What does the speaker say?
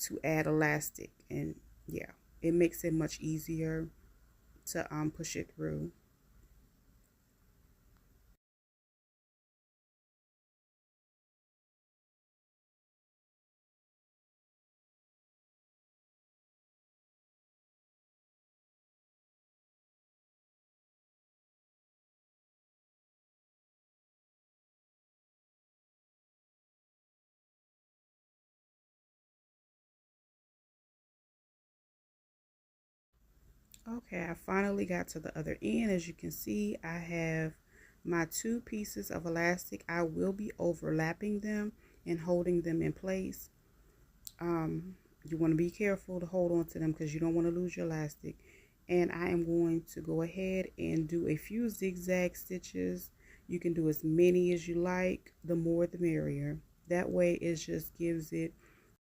to add elastic, and yeah, it makes it much easier to push it through. Okay, I finally got to the other end. As you can see, I have my two pieces of elastic. I will be overlapping them and holding them in place. You want to be careful to hold on to them because you don't want to lose your elastic. And I am going to go ahead and do a few zigzag stitches. You can do as many as you like. The more the merrier. That way it just gives it